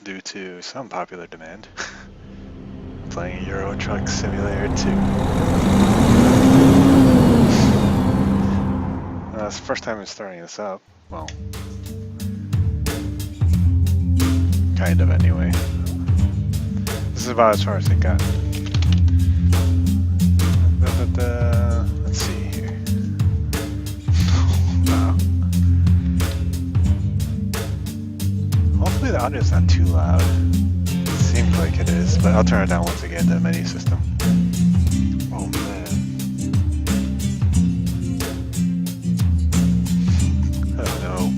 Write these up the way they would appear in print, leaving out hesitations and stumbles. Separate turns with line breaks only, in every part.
due to some popular demand. Playing Euro Truck Simulator 2. It's the first time I'm starting this up. Well, kind of anyway. This is about as far as it got. Let's see here. Wow. Hopefully the audio's not too loud. It seems like it is, but I'll turn it down once again to the menu system. Oh man. Oh no.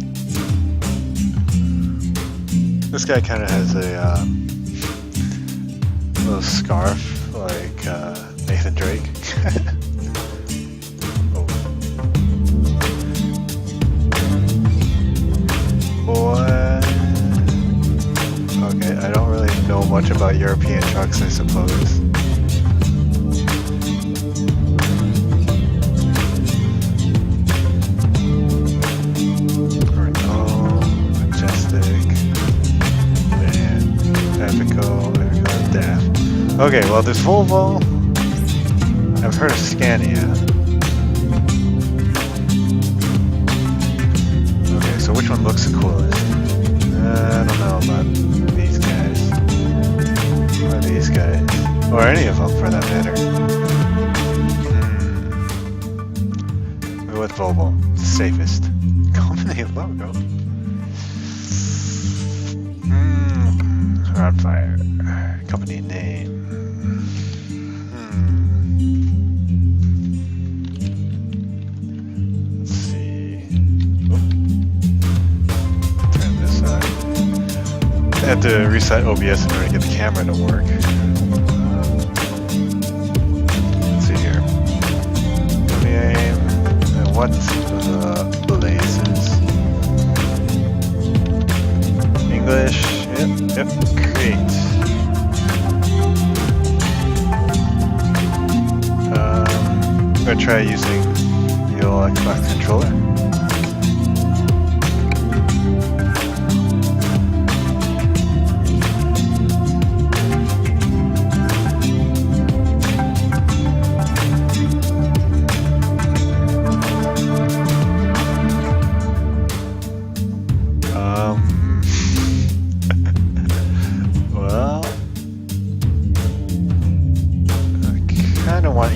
This guy kind of has a little scarf like Nathan Drake. Oh. Boy. Okay, I don't really know much about European trucks, I suppose. Renault, Majestic, Van, Epico, Daft. Okay, well there's Volvo. I've heard of Scania. Okay, so which one looks the coolest? I don't know about these guys. Or these guys. Or any of them for that matter. Go with Volvo. It's the safest. Company logo. Roundfire. Company name. I had to reset OBS in order to get the camera to work. Let's see here. Name and what the blazes? English. Yep. Great. I'm gonna try using the old Xbox controller.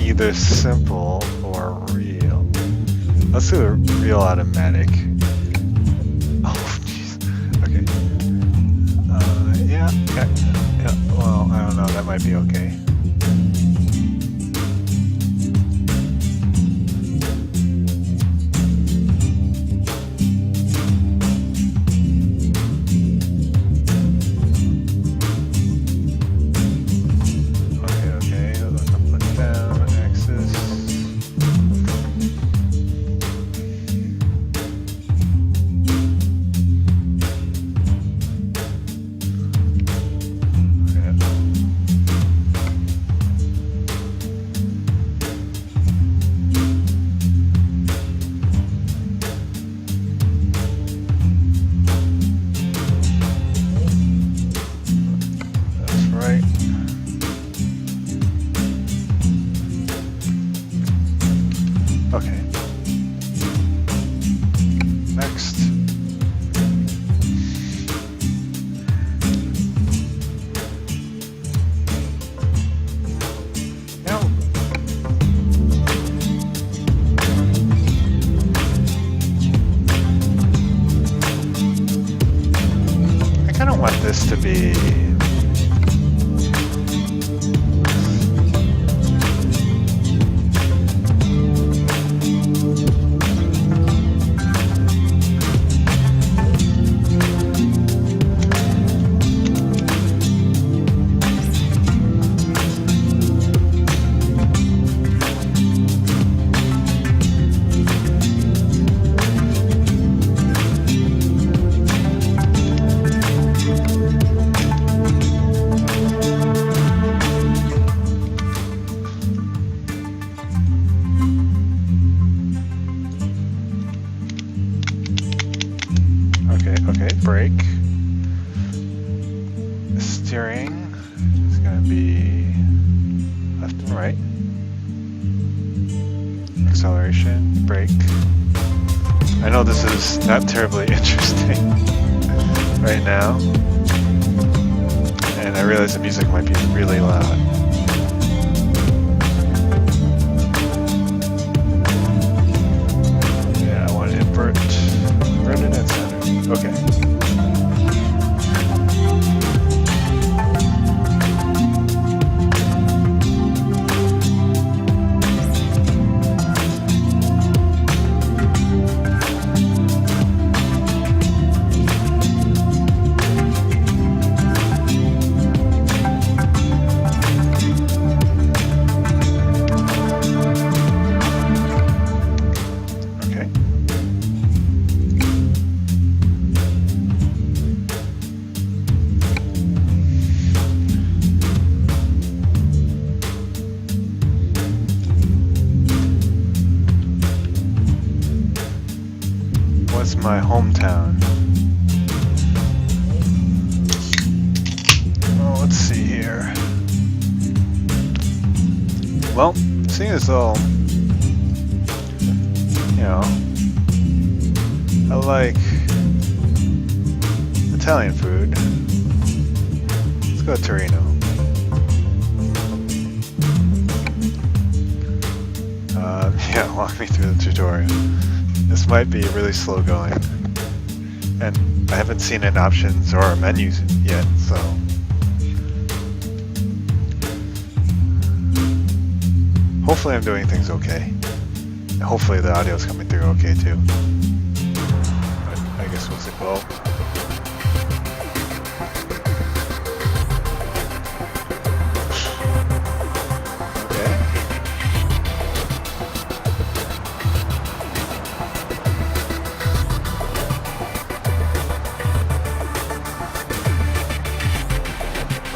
Either simple or real. Let's do a real automatic. Oh, jeez. Okay. Yeah. Well, I don't know. That might be okay. Okay. Next. Now. I kind of want this to be Okay, brake. steering is going to be left and right. Acceleration, brake. I know this is not terribly interesting right now, and I realize the music might be really loud. Yeah, I want to invert it at center. Okay. What's my hometown? Oh, let's see here. Well, seeing as though, you know, I like Italian food, let's go to Torino. Yeah, walk me through the tutorial. This might be really slow going, and I haven't seen any options or menus yet, so hopefully I'm doing things okay. And hopefully the audio is coming through okay too. But I guess we'll see. Well,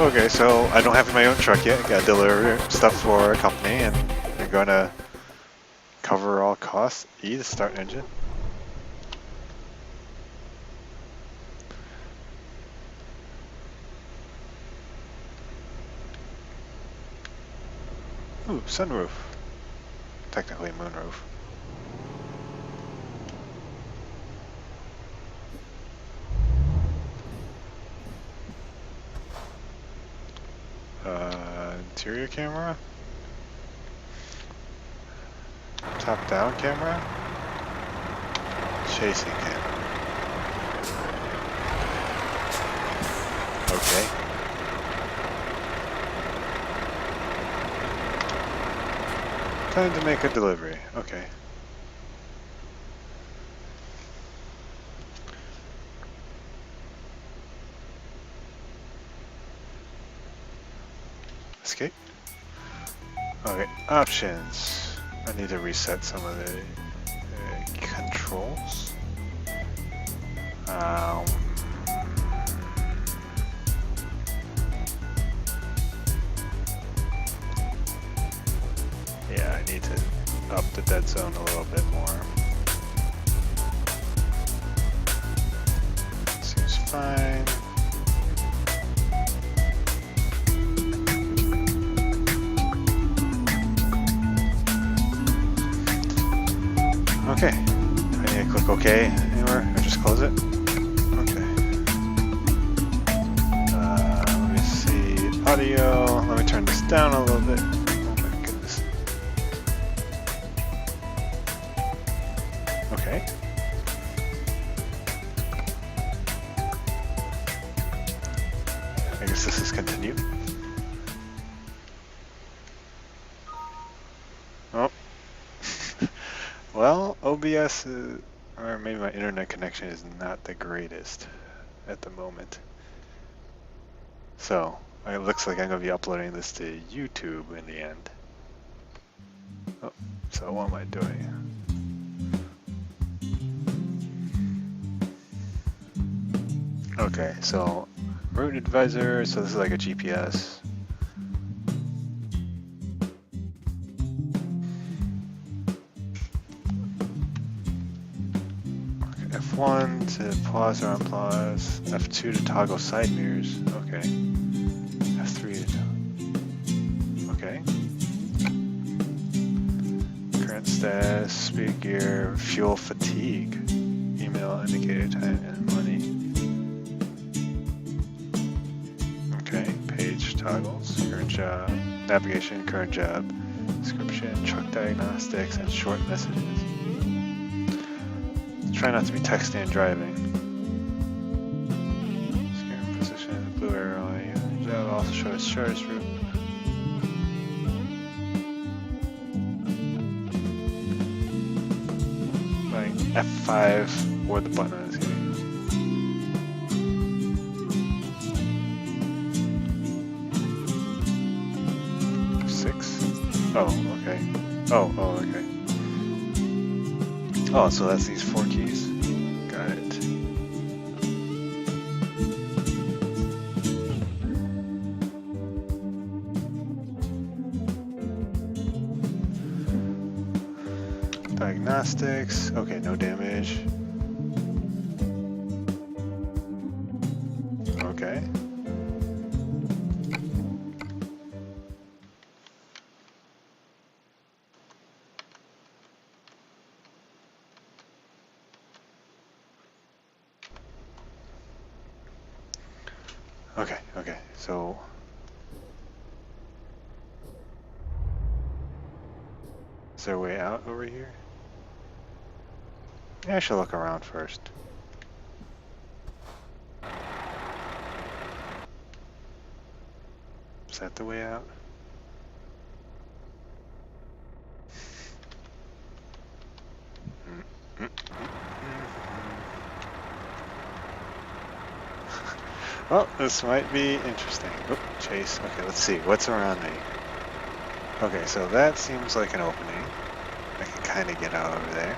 okay, so I don't have my own truck yet. I gotta deliver stuff for a company, and we're gonna cover all costs. E to start engine. Ooh, sunroof. Technically moonroof. Interior camera? Top-down camera? Chasing camera. Okay. Time to make a delivery. Okay. Escape. Okay, options. I need to reset some of the controls. Yeah, I need to up the dead zone a little bit more. Seems fine. Okay, I need to click OK anywhere, or just close it? Okay. Let me see, audio, let me turn this down a little bit. Oh my goodness. Okay. I guess this is continue. Oh. Well, OBS or maybe my internet connection is not the greatest at the moment. So, it looks like I'm going to be uploading this to YouTube in the end. Oh, so what am I doing? Okay, so route advisor, so this is like a GPS. F1 to pause or unpause. F2 to toggle side mirrors. Okay. F3 to okay. Current status, speed gear, fuel fatigue, email indicator time and money. Okay, page toggles, current job, navigation, current job, description, truck diagnostics, and short messages. Try not to be texting and driving. Scan position, blue arrow, job also shows shortest route. F5 or the button is hitting. F6? Oh, okay. Oh, okay. Oh, so that's these 4 keys. Got it. Diagnostics. Okay, no damage. Okay. Okay, so is there a way out over here? Yeah, I should look around first. Is that the way out? Well, this might be interesting. Oop, chase. Okay, let's see. What's around me? Okay, so that seems like an opening. I can kind of get out over there.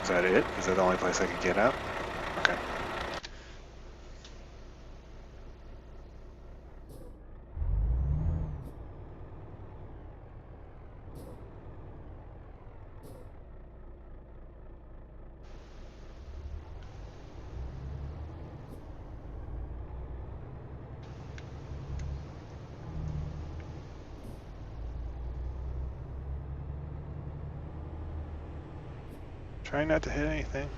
Is that it? Is that the only place I could get out? Okay. Trying not to hit anything.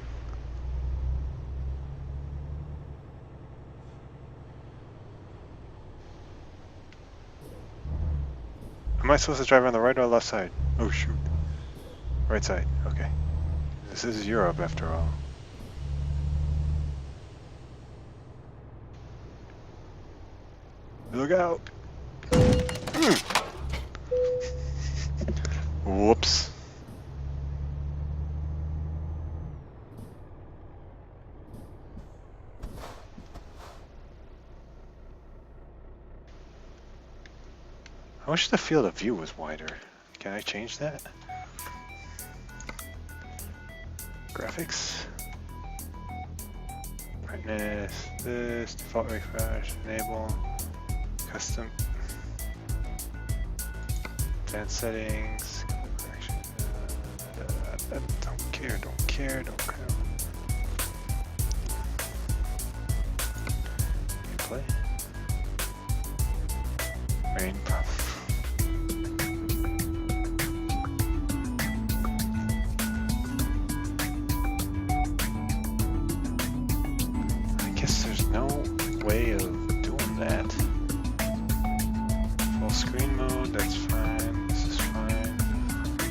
Am I supposed to drive on the right or left side? Oh shoot. Right side, okay. This is Europe after all. Look out! Whoops. I wish the field of view was wider. Can I change that? Graphics. Brightness. This. Default refresh. Enable. Custom. Advanced settings. Don't care. Gameplay. Rain problem. Way of doing that. Full screen mode, that's fine. This is fine.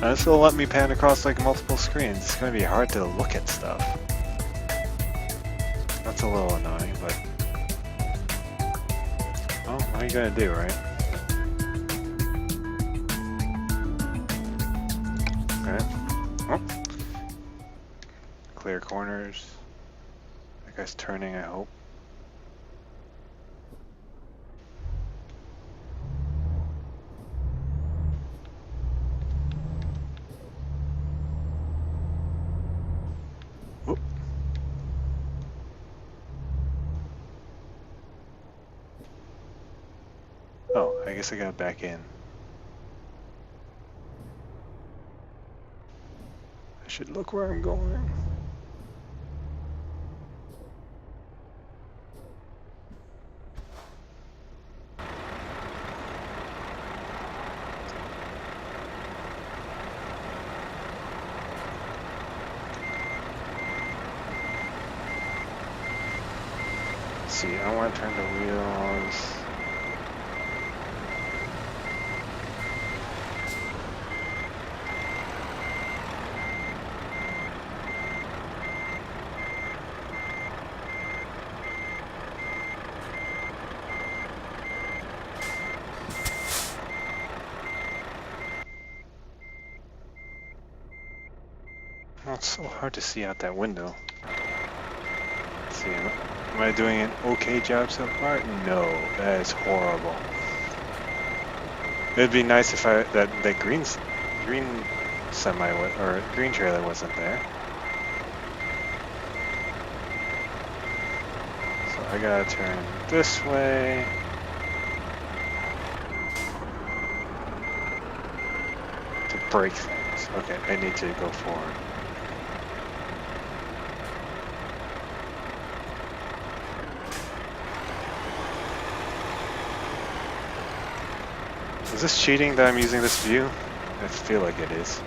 This will let me pan across like multiple screens. It's going to be hard to look at stuff. That's a little annoying, but well, what are you going to do, right? Okay. Oh. Clear corners. That guy's turning, I hope. Oh, I guess I got back in. should look where I'm going. Let's see, I want to turn the wheels. Oh, it's so hard to see out that window. Let's see, am I doing an okay job so far? No, that is horrible. It'd be nice if that green semi or green trailer wasn't there. So I gotta turn this way. To break things. Okay, I need to go forward. Is this cheating that I'm using this view? I feel like it is.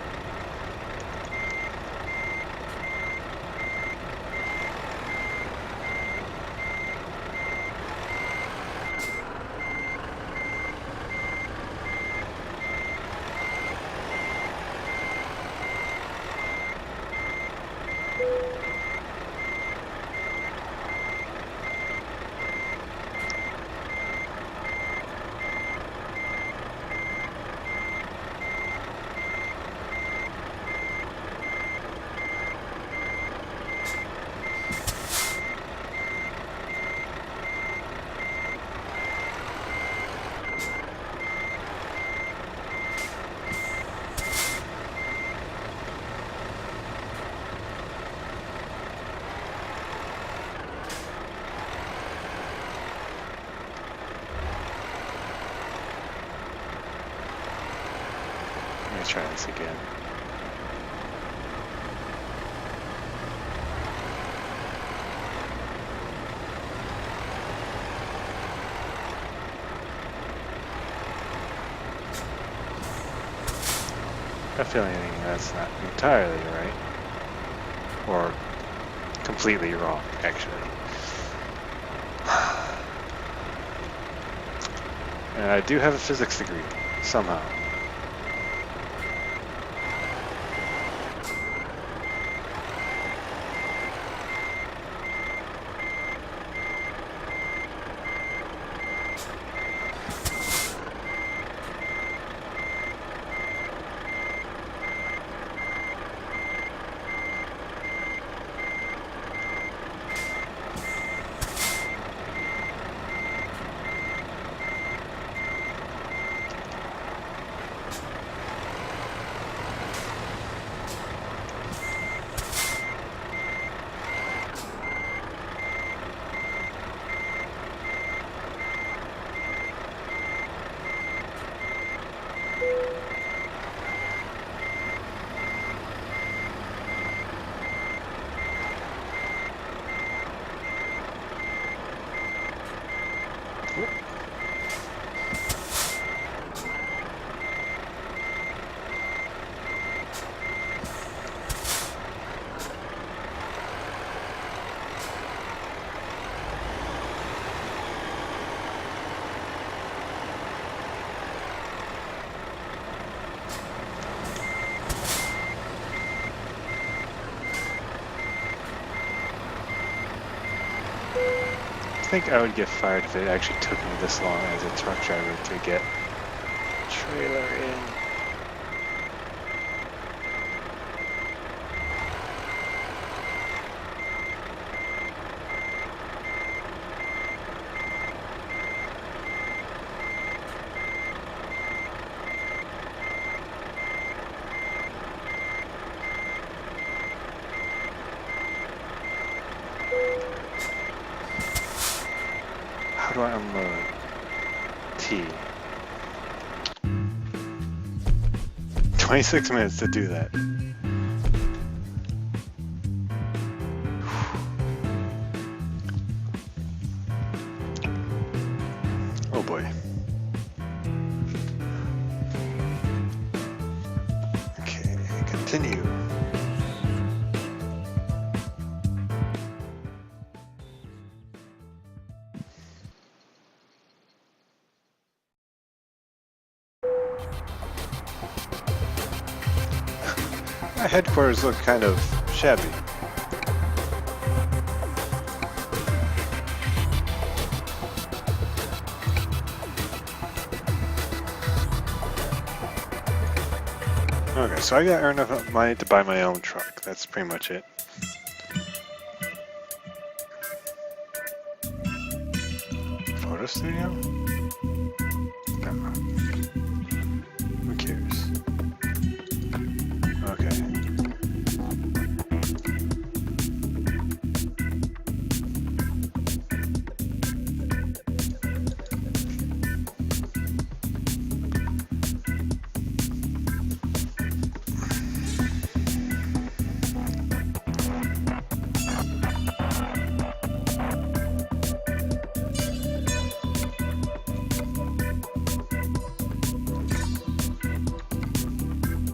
Let me try this again. I have a feeling that's not entirely right. Or completely wrong, actually. And I do have a physics degree, somehow. I think I would get fired if it actually took me this long as a truck driver to get a trailer in. How do I unload? T. 26 minutes to do that. continue. My headquarters look kind of shabby. Okay, so I gotta earn enough money to buy my own truck. That's pretty much it. Photo studio? No. Who cares? Okay.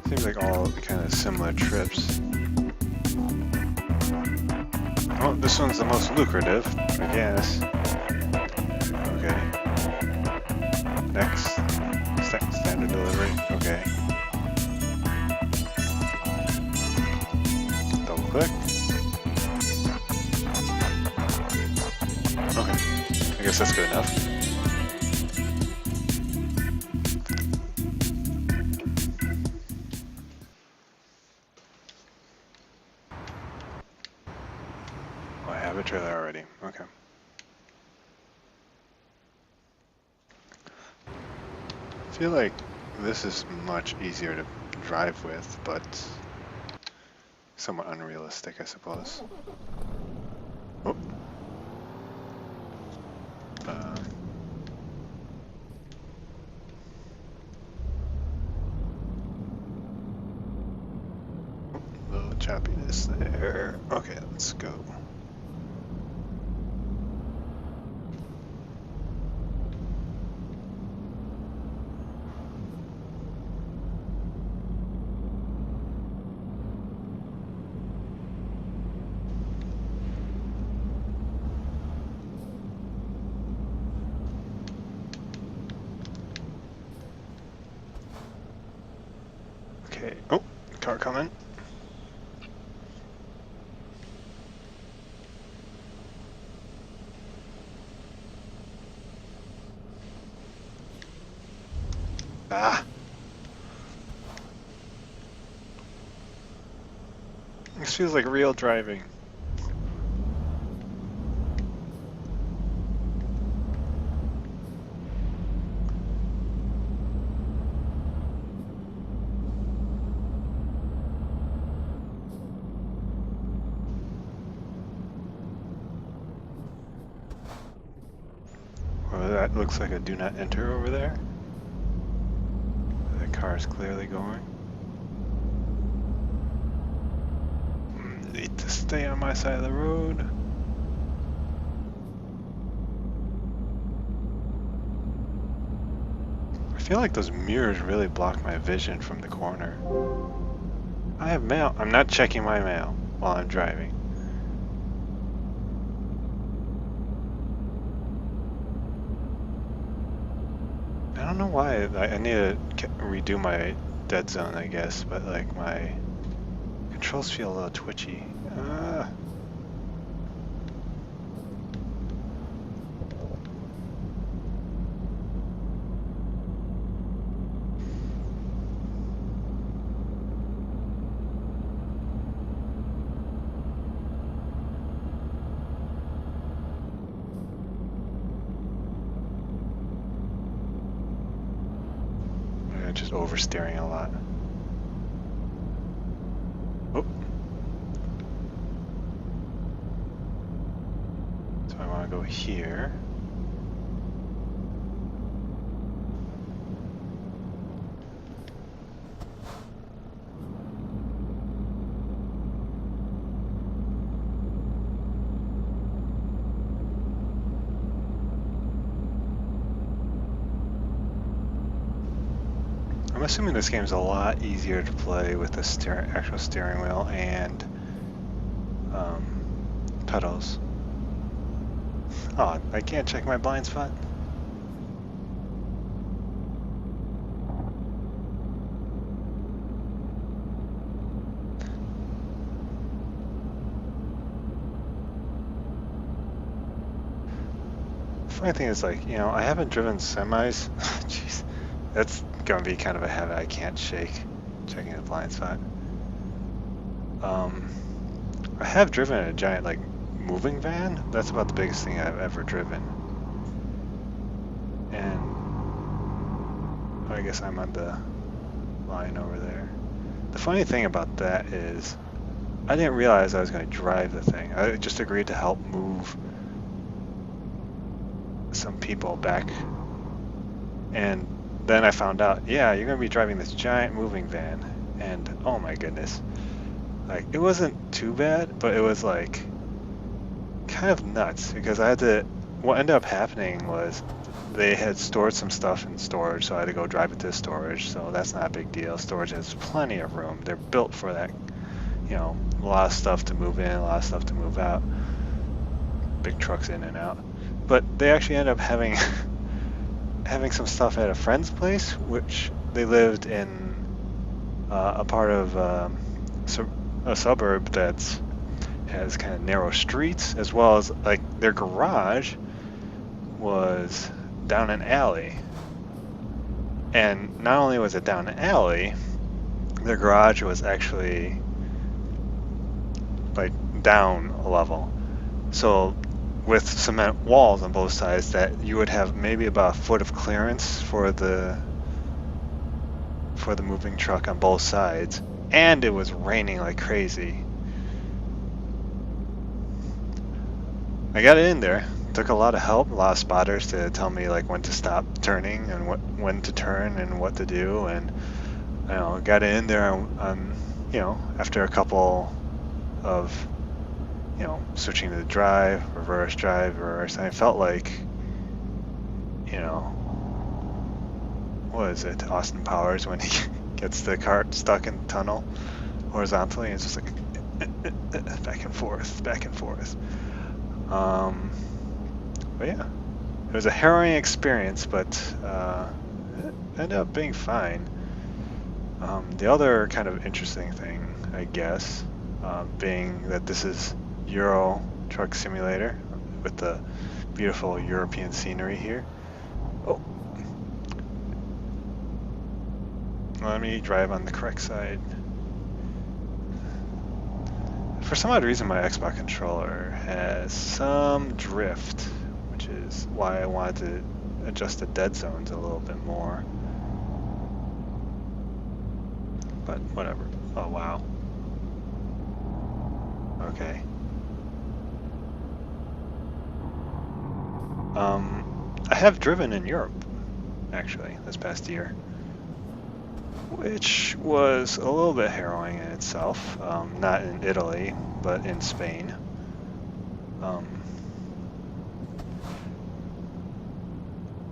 Seems like all kind of similar trips. Oh, this one's the most lucrative, I guess. Okay. Next. Standard delivery. Okay. Double click. Okay. I guess that's good enough. Oh, I have a trailer already. Okay. I feel like this is much easier to drive with, but somewhat unrealistic, I suppose. Oh. Little choppiness there. Okay, let's go. Okay. Oh, car coming. Ah. This feels like real driving. Well, that looks like a do not enter over there. The car is clearly going. Need to stay on my side of the road. I feel like those mirrors really block my vision from the corner. I have mail. I'm not checking my mail while I'm driving. I don't know why. I need to redo my dead zone, I guess, but like my controls feel a little twitchy. Just oversteering a lot. Oh. So I want to go here. I'm assuming this game's a lot easier to play with the actual steering wheel and pedals. Oh, I can't check my blind spot. Funny thing is, like, you know, I haven't driven semis. Jeez, that's gonna be kind of a habit I can't shake, checking the blind spot. I have driven a giant, like, moving van. That's about the biggest thing I've ever driven. And I guess I'm on the line over there. The funny thing about that is I didn't realize I was going to drive the thing. I just agreed to help move some people back. And then I found out, yeah, you're going to be driving this giant moving van. And oh my goodness. Like, it wasn't too bad, but it was like kind of nuts because I had to, what ended up happening was they had stored some stuff in storage, so I had to go drive it to storage, so that's not a big deal. Storage has plenty of room. They're built for that, you know, a lot of stuff to move in, a lot of stuff to move out. Big trucks in and out. But they actually ended up having having some stuff at a friend's place, which they lived in a part of a suburb that has kind of narrow streets, as well as like their garage was down an alley. And not only was it down an alley, their garage was actually like down a level. So with cement walls on both sides, that you would have maybe about a foot of clearance for the moving truck on both sides. And it was raining like crazy. I got it in there. Took a lot of help, a lot of spotters to tell me like when to stop turning and when to turn and what to do, and you know, got it in there on you know, after a couple of, you know, switching to the drive, reverse, and I felt like, you know, what is it, Austin Powers when he gets the cart stuck in the tunnel horizontally, and it's just like back and forth. But yeah, it was a harrowing experience, but it ended up being fine. The other kind of interesting thing, I guess, being that this is Euro Truck Simulator with the beautiful European scenery here. Oh, let me drive on the correct side. For some odd reason, my Xbox controller has some drift, which is why I wanted to adjust the dead zones a little bit more. But whatever. Oh, wow. Okay. I have driven in Europe, actually, this past year, which was a little bit harrowing in itself. Not in Italy, but in Spain.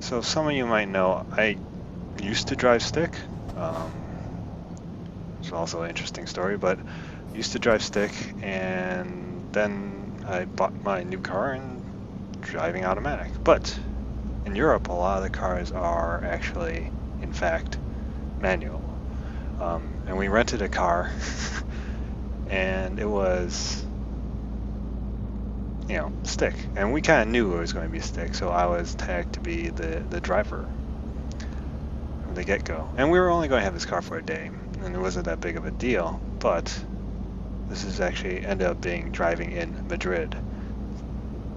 So some of you might know, I used to drive stick. It's also an interesting story, but I used to drive stick, and then I bought my new car and driving automatic. But in Europe, a lot of the cars are actually, in fact, manual. And we rented a car, and it was, you know, stick. And we kind of knew it was going to be stick, so I was tagged to be the driver from the get-go. And we were only going to have this car for a day, and it wasn't that big of a deal, but this is actually ended up being driving in Madrid,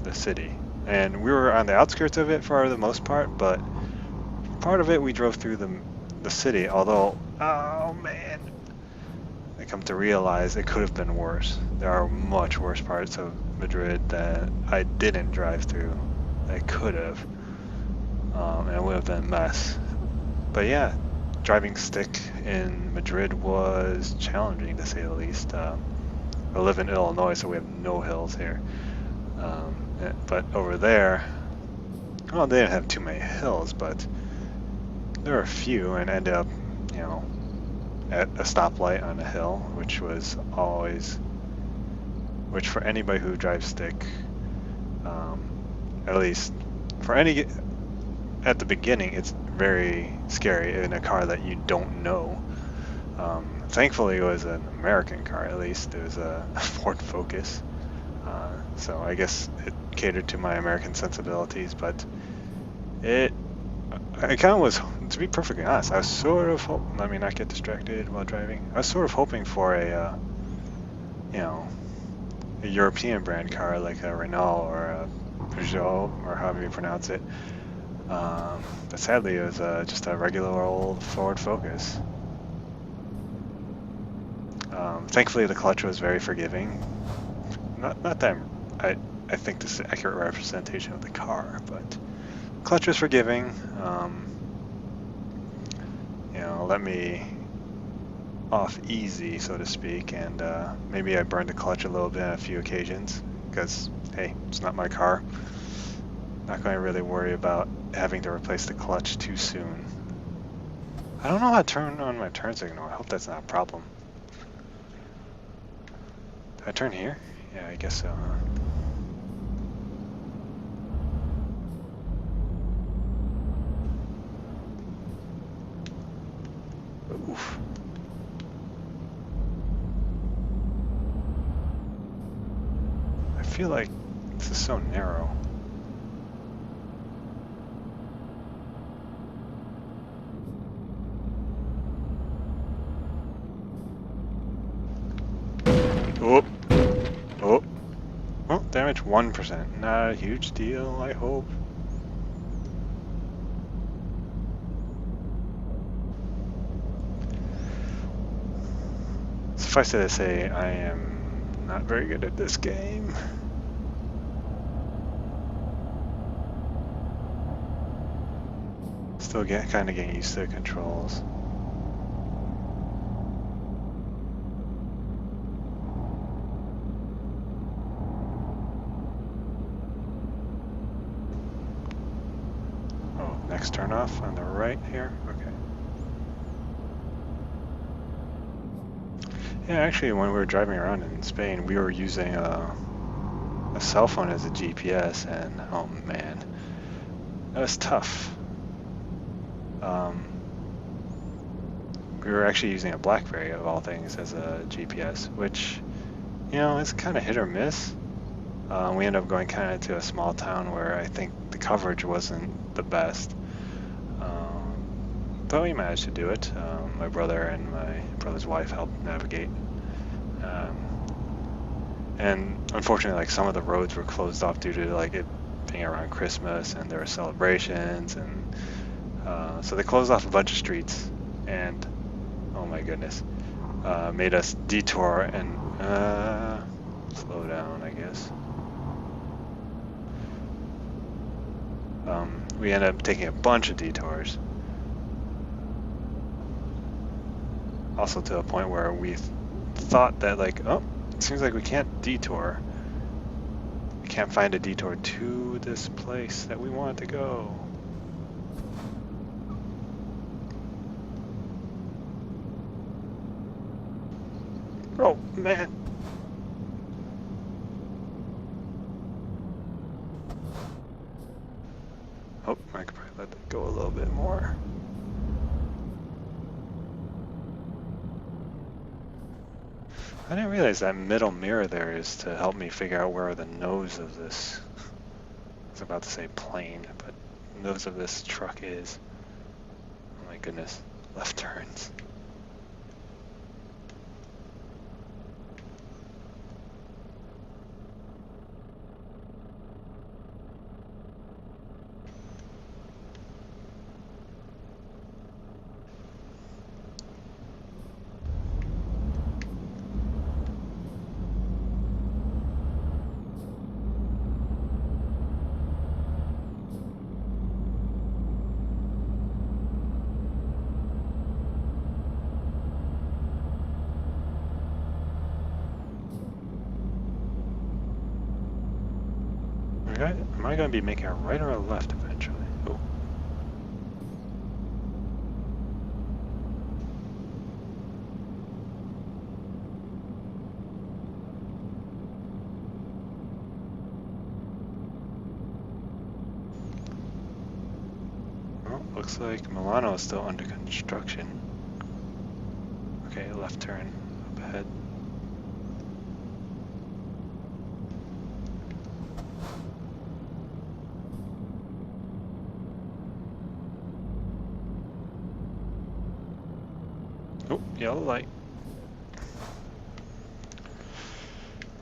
the city. And we were on the outskirts of it for the most part, but part of it we drove through the city, although, oh man, I come to realize it could have been worse. There are much worse parts of Madrid that I didn't drive through. I could have, and it would have been a mess. But yeah, driving stick in Madrid was challenging, to say the least. I live in Illinois, so we have no hills here. But over there, well, they didn't have too many hills, but there were a few, and ended up, you you know, at a stoplight on a hill, which was always, which for anybody who drives stick, at least for any, at the beginning, it's very scary in a car that you don't know. Thankfully, it was an American car, at least. It was a Ford Focus. So I guess it catered to my American sensibilities, but I kind of was, to be perfectly honest, I was sort of, let me not get distracted while driving. I was sort of hoping for a, you know, a European brand car like a Renault or a Peugeot, or however you pronounce it. But sadly, it was just a regular old Ford Focus. Thankfully, the clutch was very forgiving. Not that I think this is an accurate representation of the car, but clutch was forgiving. You know, let me off easy, so to speak, and maybe I burned the clutch a little bit on a few occasions because, hey, it's not my car. Not going to really worry about having to replace the clutch too soon. I don't know how to turn on my turn signal. I hope that's not a problem. Did I turn here? Yeah, I guess so, huh? Oof. I feel like this is so narrow. Oh, oh, well, damage 1%. Not a huge deal, I hope. Suffice it to say, I am not very good at this game. Still kind of getting used to the controls. Oh, next turn off on the right here. Okay. Yeah, actually, when we were driving around in Spain, we were using a cell phone as a GPS, and oh man, that was tough. We were actually using a BlackBerry of all things as a GPS, which, you know, it's kind of hit or miss. We ended up going kind of to a small town where I think the coverage wasn't the best, but we managed to do it. My brother and my brother's wife helped navigate, and unfortunately, like, some of the roads were closed off due to like it being around Christmas and there were celebrations, and so they closed off a bunch of streets, and oh my goodness, made us detour and slow down, I guess. We ended up taking a bunch of detours. Also to a point where we thought that, like, oh, it seems like we can't detour. We can't find a detour to this place that we want to go. Oh, man. Oh, I could probably let that go a little bit more. I didn't realize that middle mirror there is to help me figure out where the nose of this, I was about to say plane, but nose of this truck is. Oh my goodness, left turns. Am I going to be making a right or a left eventually? Oh. Looks like Milano is still under construction. Okay, left turn up ahead. Oh, yellow light.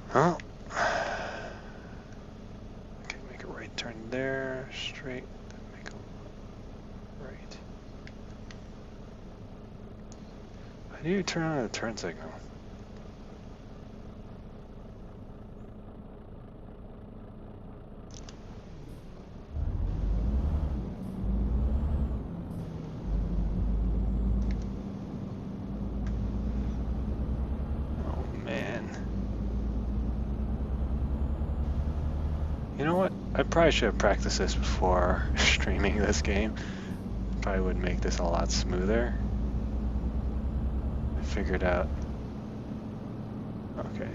Huh? Okay, make a right turn there, straight, make a right. How do you turn on a turn signal? Oh man. You know what? I probably should have practiced this before streaming this game. Probably would make this a lot smoother. I figured out. Okay.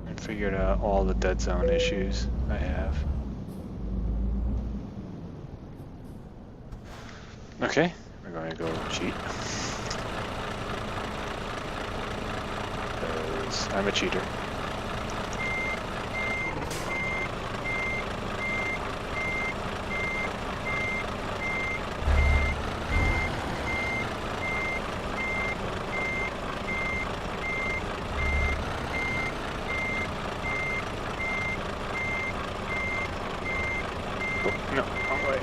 I figured out all the dead zone issues I have. Okay, we're going to go cheat. Because I'm a cheater. Oh, no, wrong way.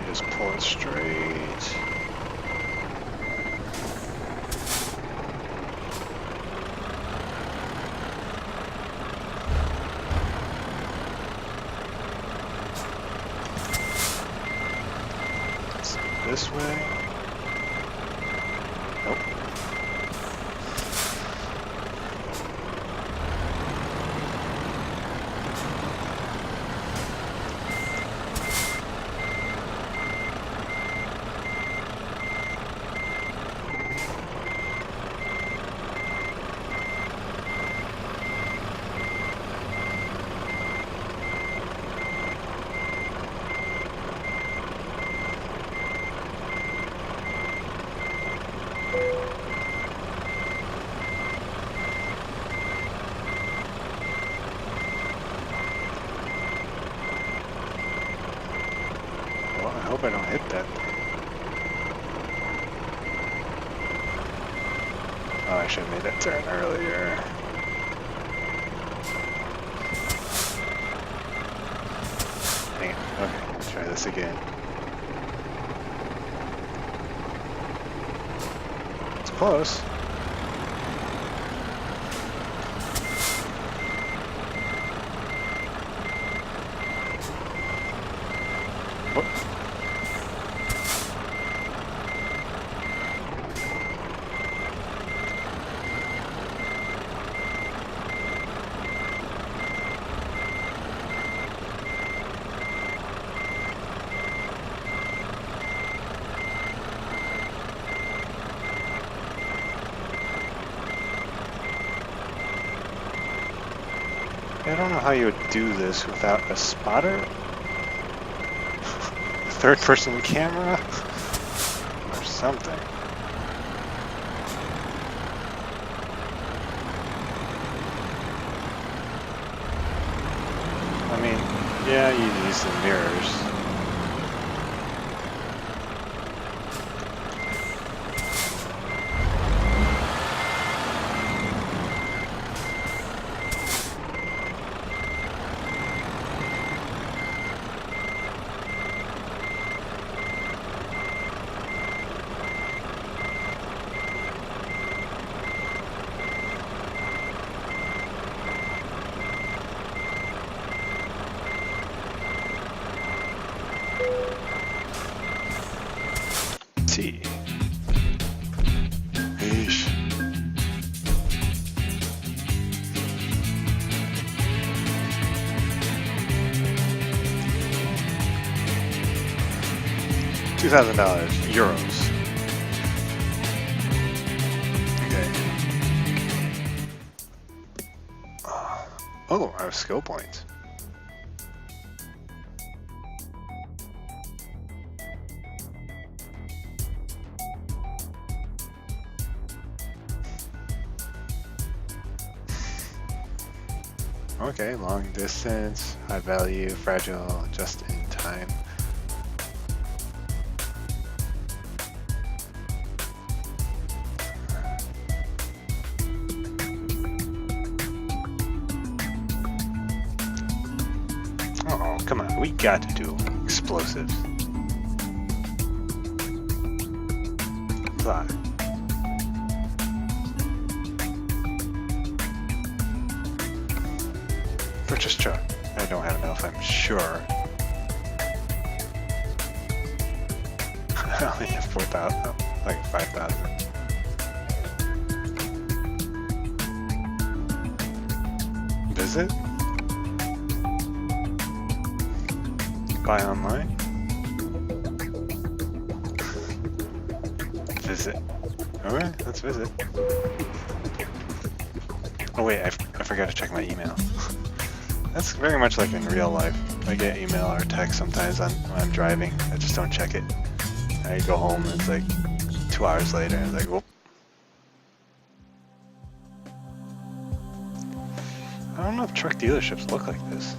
Just pull it straight. Let's go this way. Nope. Well, I hope I don't hit that thing. Oh, I should have made that turn earlier. Dang it. Okay, let's try this again. It's close. Whoop. I don't know how you would do this without a spotter, third-person camera, or something. I mean, yeah, you use the mirrors. $2,000 euros. Okay. Oh, I have skill points. Okay, long distance, high value, fragile, just in time. Oh, come on, we got to do explosives. Fly. Purchase truck. I don't have enough, I'm sure. I only have 4,000, like 5,000. Visit? Buy online? Visit. Alright, let's visit. Oh wait, I forgot to check my email. That's very much like in real life. I get email or text sometimes when I'm driving. I just don't check it. I go home and it's like 2 hours later and it's like, whoop. I don't know if truck dealerships look like this.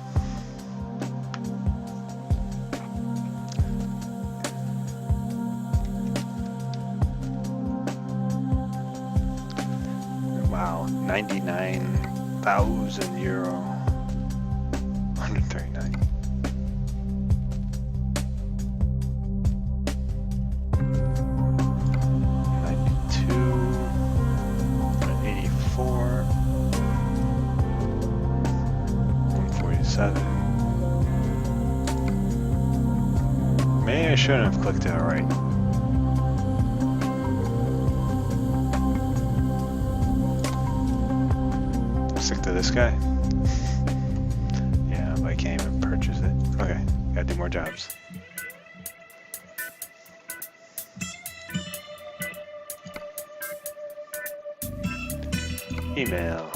Wow, 99,000 euro. 139. Maybe I shouldn't have clicked it right. Stick to this guy. Yeah, but I can't even purchase it. Okay, gotta do more jobs. Email.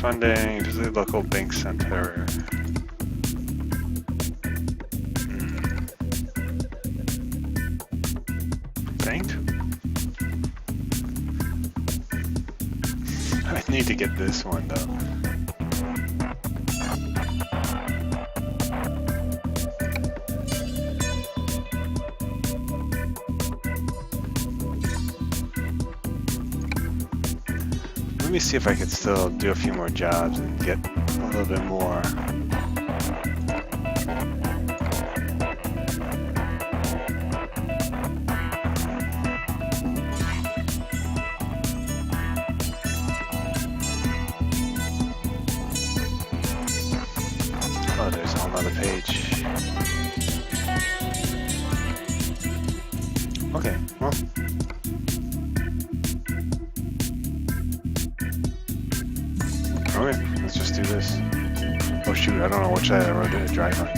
Funding, visit local bank center. Bank? I need to get this one though. Let me see if I could still do a few more jobs and get a little bit more. Oh, there's a whole nother page. Okay, well. Okay, let's just do this. Oh shoot, I don't know which side of the road to drive on.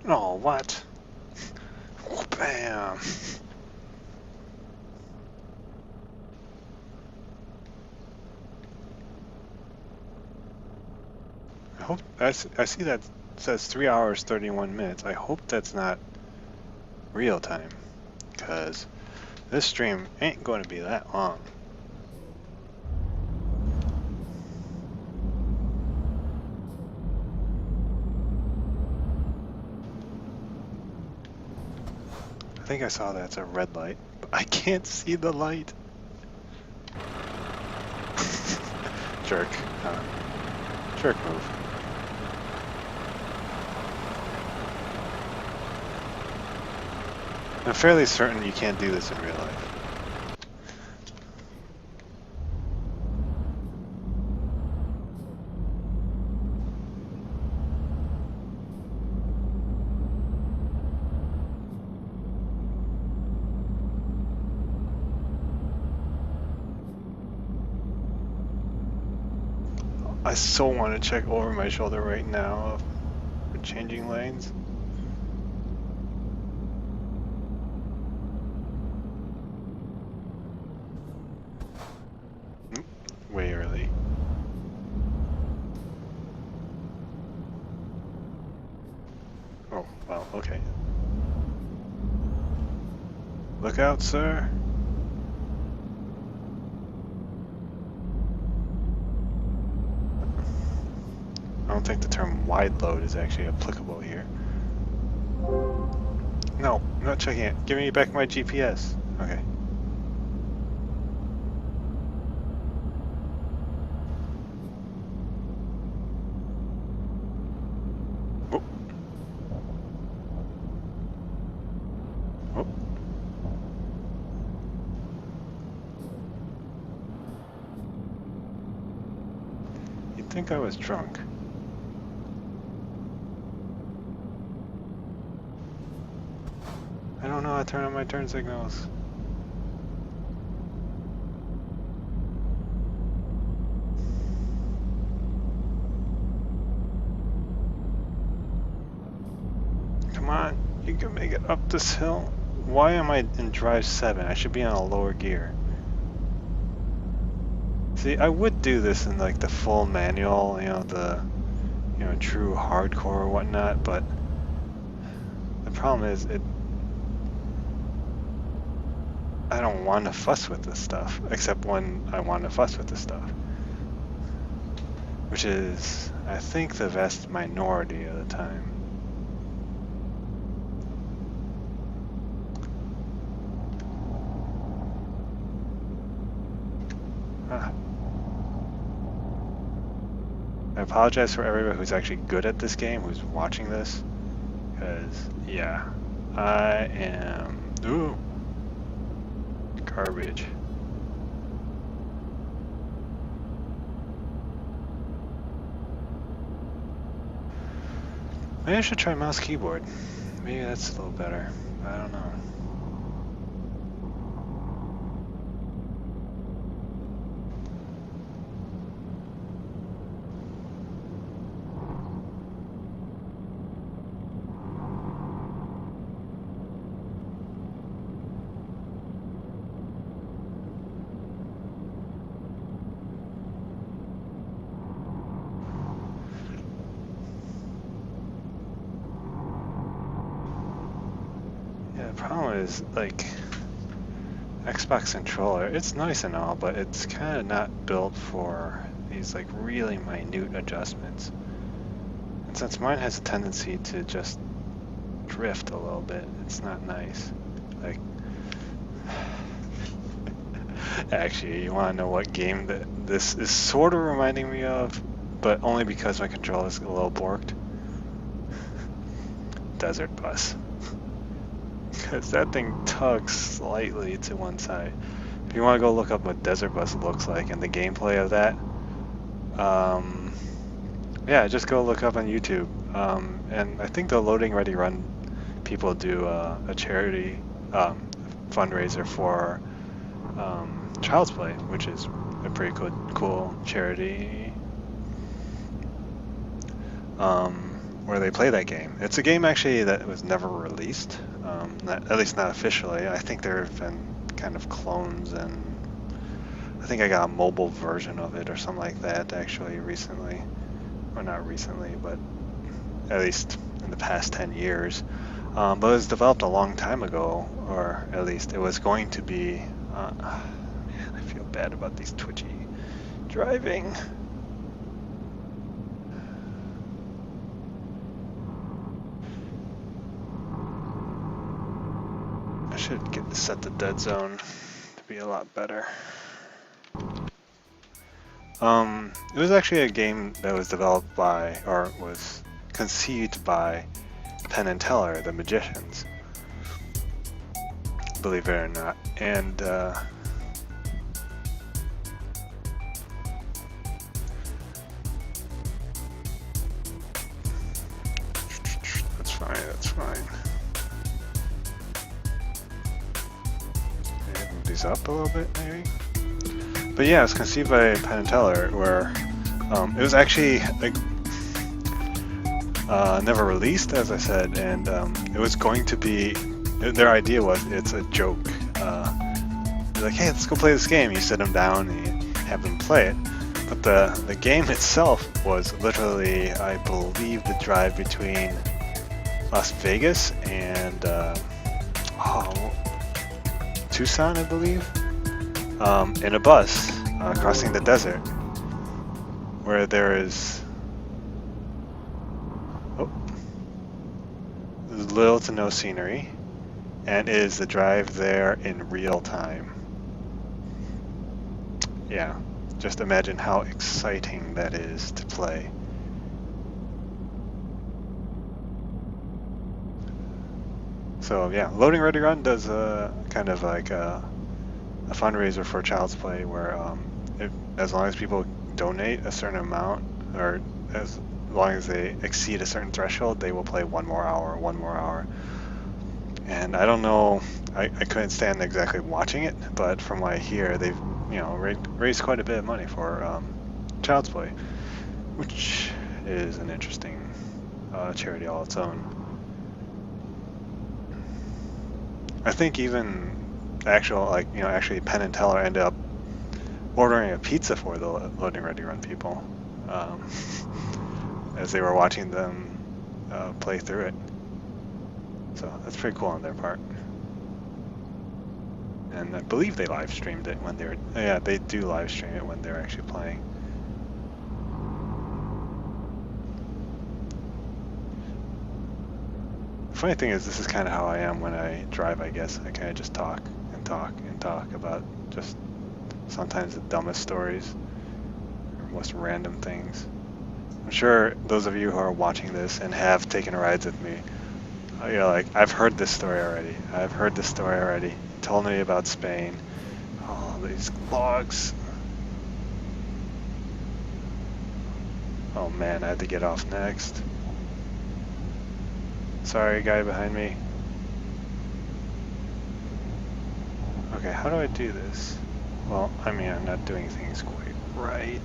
Oh, what? Bam! I hope I see that says 3 hours 31 minutes. I hope that's not real time, because this stream ain't going to be that long. I think I saw that's a red light, but I can't see the light. Jerk. Jerk move. I'm fairly certain you can't do this in real life. I so want to check over my shoulder right now for changing lanes. Way early. Oh, well, okay. Look out, sir. I don't think the term wide load is actually applicable here. No, I'm not checking it. Give me back my GPS. Okay. Oh. Oh. You'd think I was drunk. I don't know how to turn on my turn signals. Come on, you can make it up this hill. Why am I in drive 7? I should be on a lower gear. See, I would do this in like the full manual, true hardcore or whatnot, but the problem is I don't want to fuss with this stuff, except when I want to fuss with this stuff. Which is, I think, the vast minority of the time. I apologize for everybody who's actually good at this game, who's watching this, because, yeah, I am, garbage. Maybe I should try mouse keyboard. Maybe that's a little better. I don't know. The problem is, like, Xbox controller, it's nice and all, but it's kind of not built for these, like, really minute adjustments. And since mine has a tendency to just drift a little bit, it's not nice. Like, actually, you want to know what game that this is sort of reminding me of, but only because my controller is a little borked? Desert Bus. Because that thing tugs slightly to one side. If you want to go look up what Desert Bus looks like and the gameplay of that, yeah, just go look up on YouTube. And I think the Loading Ready Run people do a charity fundraiser for Child's Play, which is a pretty cool charity, where they play that game. It's a game actually that was never released. At least not officially. I think there have been kind of clones, and I think I got a mobile version of it or something like that actually recently. Or not recently, but at least in the past 10 years. But it was developed a long time ago, or at least it was going to be. Man, I feel bad about these twitchy driving. should set the dead zone to be a lot better. It was actually a game that was developed by, or was conceived by, Penn and Teller, the magicians, believe it or not. And that's fine, that's fine. Maybe move these up a little bit, maybe? But yeah, it was conceived by Penn and Teller, where it was actually never released, as I said, and it was going to be, their idea was, it's a joke. They're like, hey, let's go play this game. You sit them down and you have them play it. But the game itself was literally, I believe, the drive between Las Vegas and Tucson, I believe, in a bus crossing the desert, where there is little to no scenery, and it is the drive there in real time. Yeah, just imagine how exciting that is to play. So yeah, Loading Ready Run does kind of like a fundraiser for Child's Play, where as long as people donate a certain amount, or as long as they exceed a certain threshold, they will play one more hour. And I don't know, I couldn't stand exactly watching it, but from what I hear, they've raised quite a bit of money for Child's Play, which is an interesting charity all its own. I think even actually Penn and Teller ended up ordering a pizza for the Loading Ready Run people as they were watching them play through it. So that's pretty cool on their part. And I believe they live streamed it when they were, yeah, they do live stream it when they're actually playing. The funny thing is, this is kind of how I am when I drive, I guess. I kind of just talk and talk and talk about just sometimes the dumbest stories or most random things. I'm sure those of you who are watching this and have taken rides with me, you're like, I've heard this story already. Told me about Spain. Oh, these logs. Oh man, I had to get off next. Sorry, guy behind me. Okay, how do I do this? Well, I mean, I'm not doing things quite right.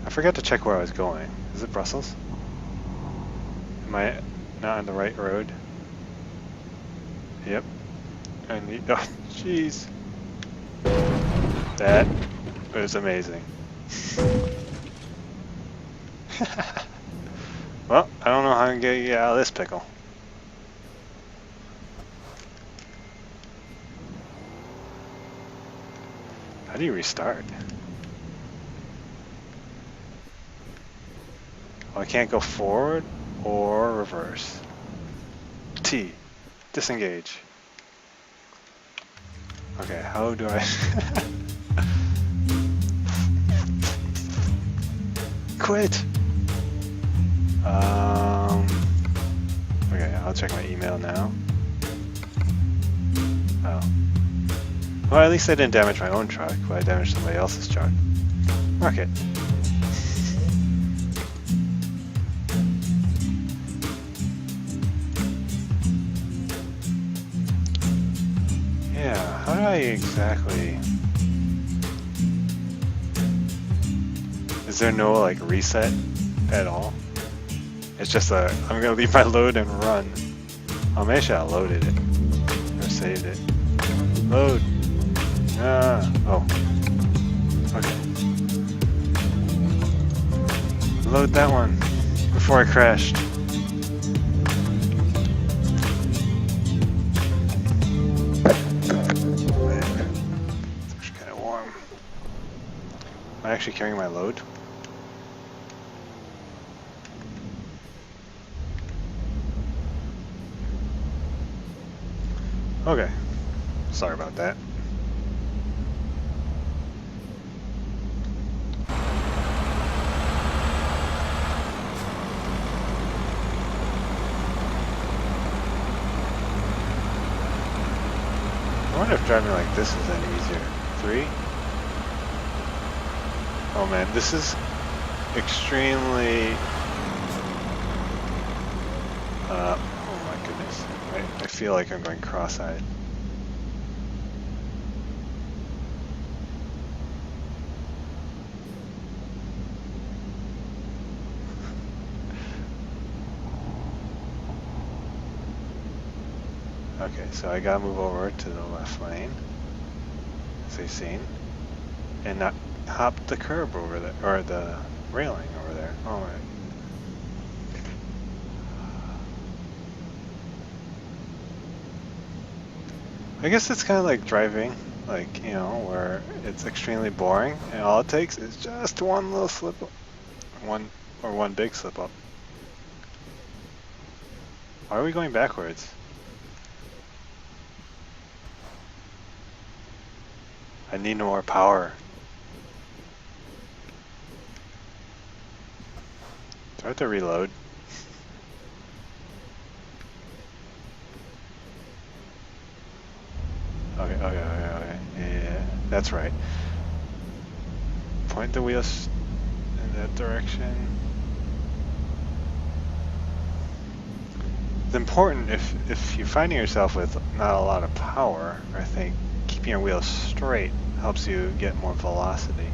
I forgot to check where I was going. Is it Brussels? Am I not on the right road? Yep. I need, oh, jeez. That was amazing. Well, I don't know how I'm gonna get out of this pickle. How do you restart? Oh, I can't go forward or reverse. T. Disengage. Okay, how do I... Quit! Okay, I'll check my email now. Oh. Well, at least I didn't damage my own truck, but I damaged somebody else's truck. Mark it. Yeah, how do I exactly... Is there no, like, reset at all? It's just a, I'm gonna leave my load and run. Oh, maybe I should have loaded it. Or saved it. Load! Oh. Okay. Load that one before I crashed. It's actually kind of warm. Am I actually carrying my load? Okay, sorry about that. I wonder if driving like this is any easier. 3? Oh man, this is extremely... oh my goodness. I feel like I'm going cross-eyed. Okay, so I gotta move over to the left lane, as you've seen, and not hop the curb over there, or the railing over there. All right. I guess it's kind of like driving, like, you know, where it's extremely boring, and all it takes is just one little slip up, one big slip up. Why are we going backwards? I need more power. Do I have to reload? Okay. Yeah, that's right. Point the wheels in that direction. It's important if you're finding yourself with not a lot of power, I think keeping your wheels straight helps you get more velocity.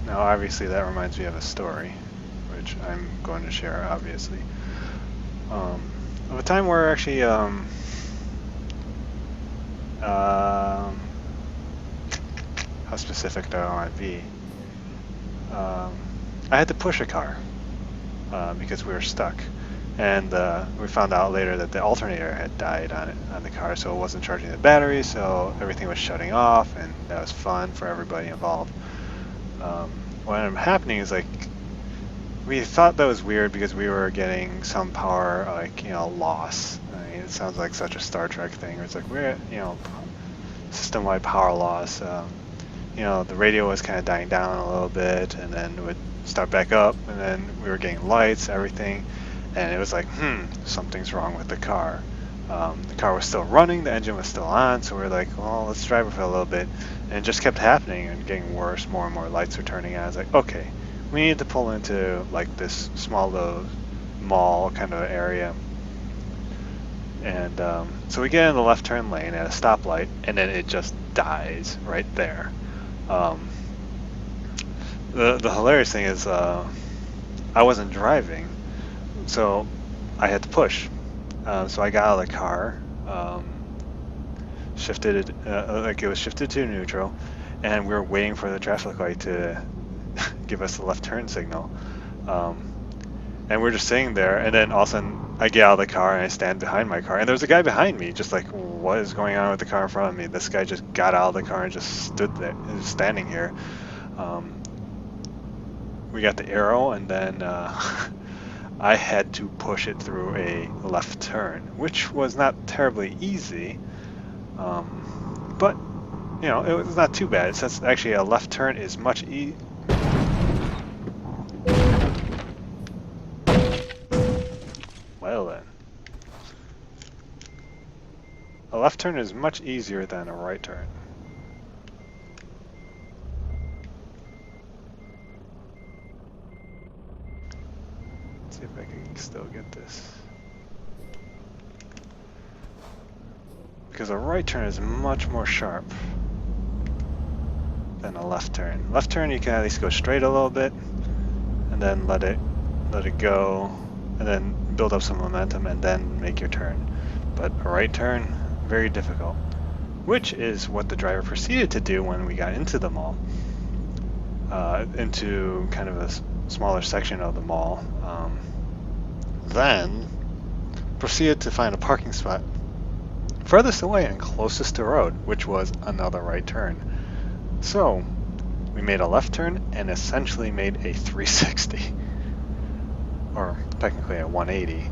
Now obviously that reminds me of a story, which I'm going to share obviously. Of a time where actually how specific do I want to be? I had to push a car because we were stuck, and we found out later that the alternator had died on the car, so it wasn't charging the battery, so everything was shutting off, and that was fun for everybody involved. What ended up happening is like we thought that was weird because we were getting some power, like, you know, loss. I mean, it sounds like such a Star Trek thing. It's like we're, you know, system-wide power loss. You know, the radio was kind of dying down a little bit, and then it would start back up, and then we were getting lights, everything, and it was like, something's wrong with the car. The car was still running, the engine was still on, so we were like, well, let's drive it for a little bit, and it just kept happening and getting worse. More and more lights were turning on. I was like, okay, we need to pull into like this small little mall kind of area. And so we get in the left turn lane at a stoplight, and then it just dies right there. The hilarious thing is I wasn't driving, so I had to push. So I got out of the car, shifted it, like it was shifted to neutral, and we were waiting for the traffic light to give us the left turn signal. And we're just sitting there, and then all of a sudden I get out of the car and I stand behind my car, and there's a guy behind me, just like, what is going on with the car in front of me? This guy just got out of the car and just stood there, standing here. We got the arrow, and then I had to push it through a left turn, which was not terribly easy, but you know, it was not too bad, since actually a left turn is much Well then. A left turn is much easier than a right turn. Let's see if I can still get this. Because a right turn is much more sharp than a left turn. Left turn you can at least go straight a little bit and then let it go, and then build up some momentum and then make your turn. But a right turn, very difficult, which is what the driver proceeded to do when we got into the mall, into kind of a smaller section of the mall. Then proceeded to find a parking spot furthest away and closest to road, which was another right turn. So, we made a left turn and essentially made a 360. Or technically a 180.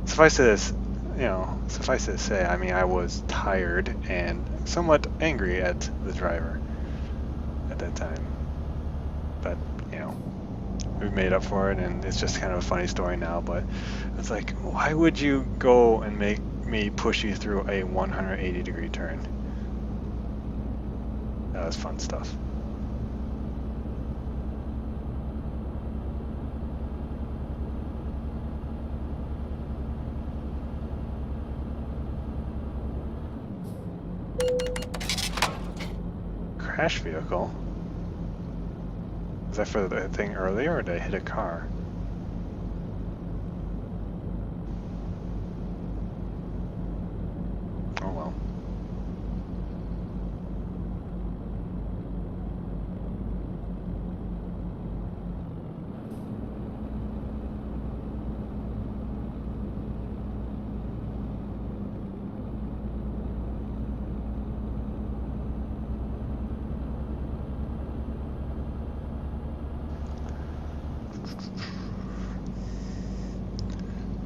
Suffice it to say, I mean, I was tired and somewhat angry at the driver at that time. But, you know, we made up for it, and it's just kind of a funny story now, but it's like, why would you go and make me push you through a 180-degree turn? That was fun stuff. Crash vehicle? Was that for the thing earlier, or did I hit a car? Oh well.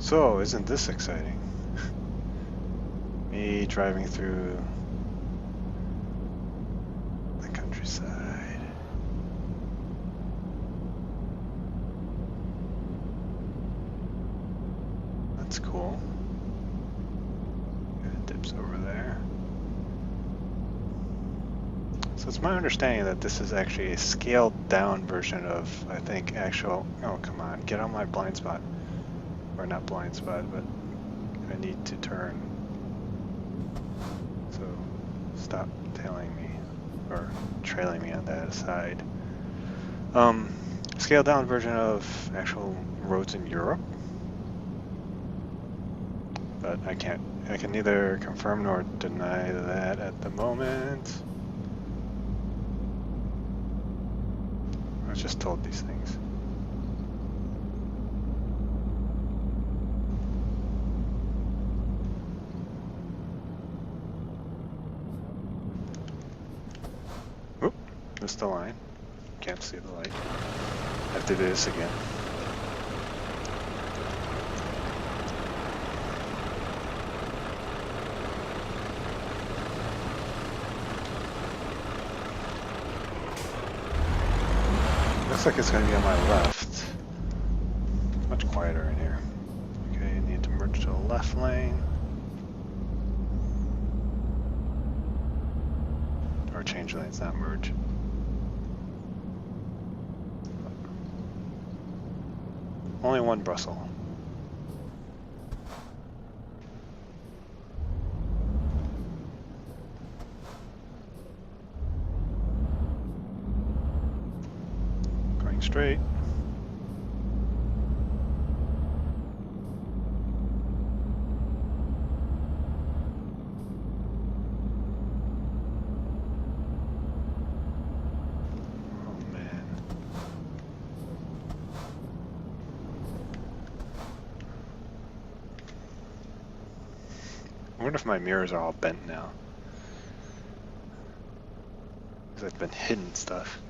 So, isn't this exciting? Me driving through the countryside. That's cool. It dips over there. So it's my understanding that this is actually a scaled down version of, I think, actual... Oh, come on, get on my blind spot. Or not blind spot, but I need to turn. So stop tailing me or trailing me on that side. Scaled down version of actual roads in Europe, but I can neither confirm nor deny that at the moment. I was just told these things. Missed the line. Can't see the light. Have to do this again. Looks like it's going to be on my left. Much quieter in here. Okay, you need to merge to the left lane. Or change lanes, not merge. Only one Brussels. Going straight. I wonder if my mirrors are all bent now. Because I've been hidden stuff.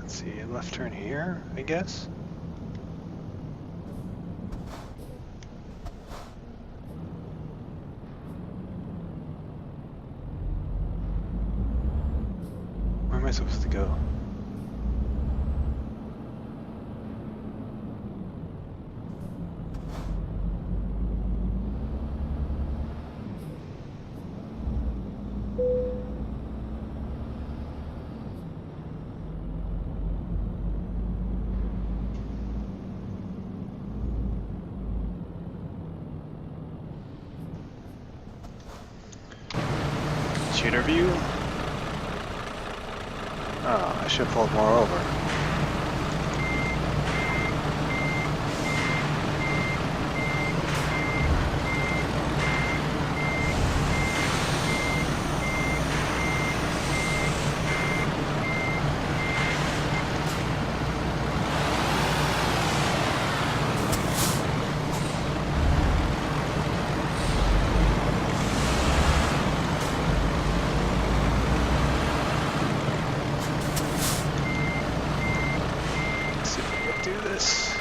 See, left turn here, I guess. Where am I supposed to go? Shooter view. Oh, I should have pulled more over. Let's see if we can do this.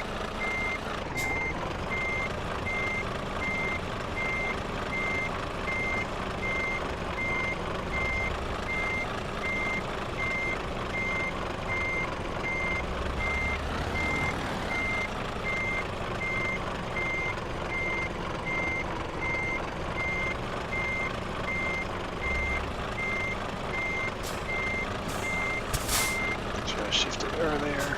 Should have shifted earlier.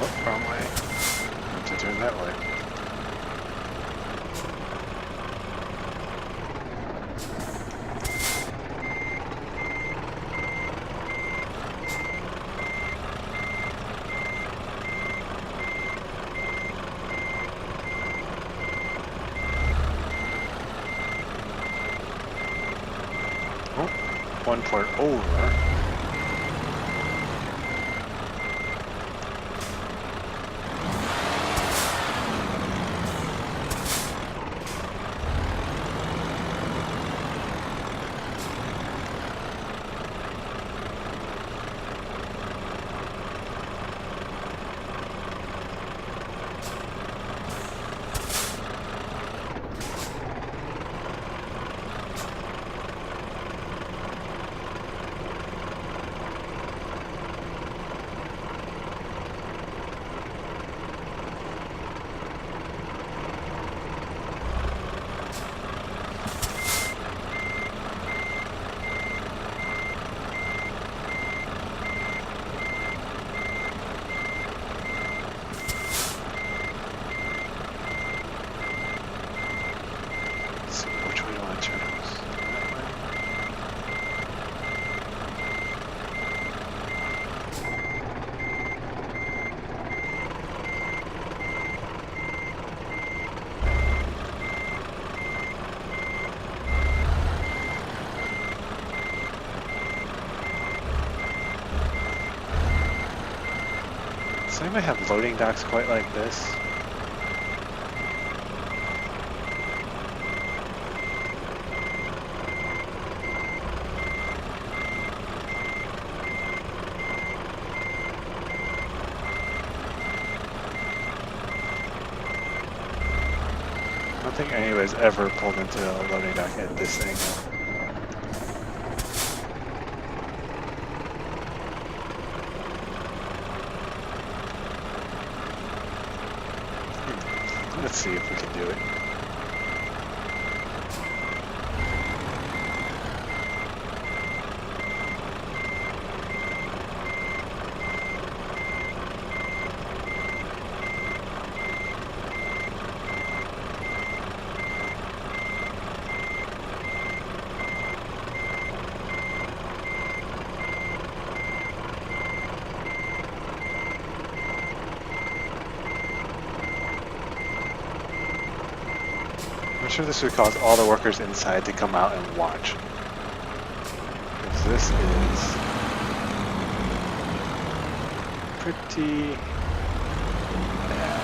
Oh, wrong way. Have to turn that way. Oh, one port over. Let's see, which way do I turn this? That way? Does anybody have loading docks quite like this? I don't think anybody's ever pulled into a loading dock at this angle. Let's see if we can do it. I'm sure this would cause all the workers inside to come out and watch. Because this is pretty bad.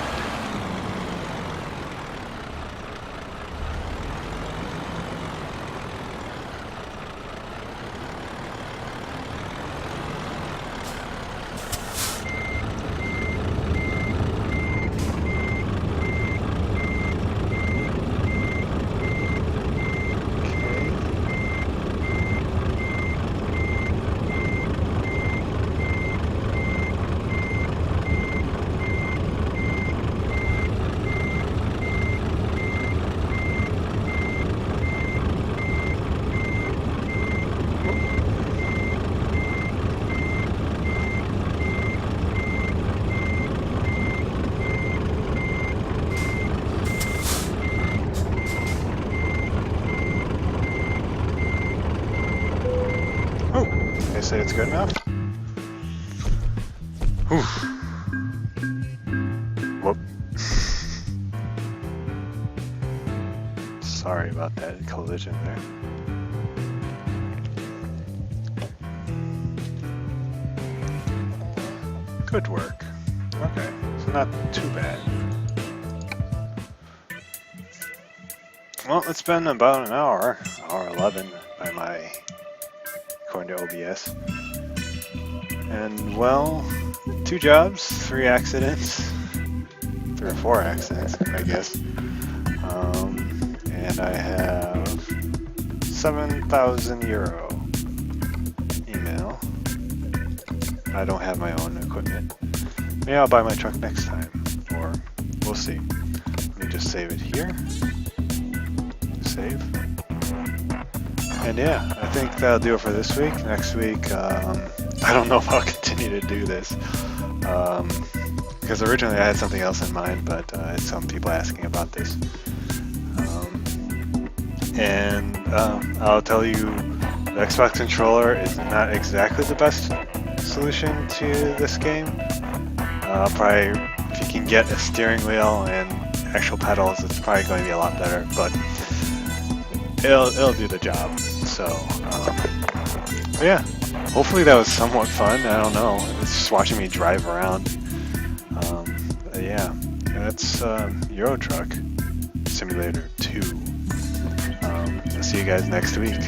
say it's good enough? Whew. Whoop. Sorry about that collision there. Good work. Okay, so not too bad. Well, it's been about an hour 11 by my, according to OBS. And well, 2 jobs, 3 accidents, 3 or 4 accidents, I guess. And I have 7,000 euro email. I don't have my own equipment. Maybe I'll buy my truck next time, or we'll see. Let me just save it here. Save. And yeah, I think that'll do it for this week. Next week, I don't know if I'll continue to do this. Because originally I had something else in mind, but I had some people asking about this. I'll tell you, the Xbox controller is not exactly the best solution to this game. Probably, if you can get a steering wheel and actual pedals, it's probably going to be a lot better, but it'll do the job. So, yeah, hopefully that was somewhat fun. I don't know, it's just watching me drive around. Yeah, that's Euro Truck Simulator 2. I'll see you guys next week.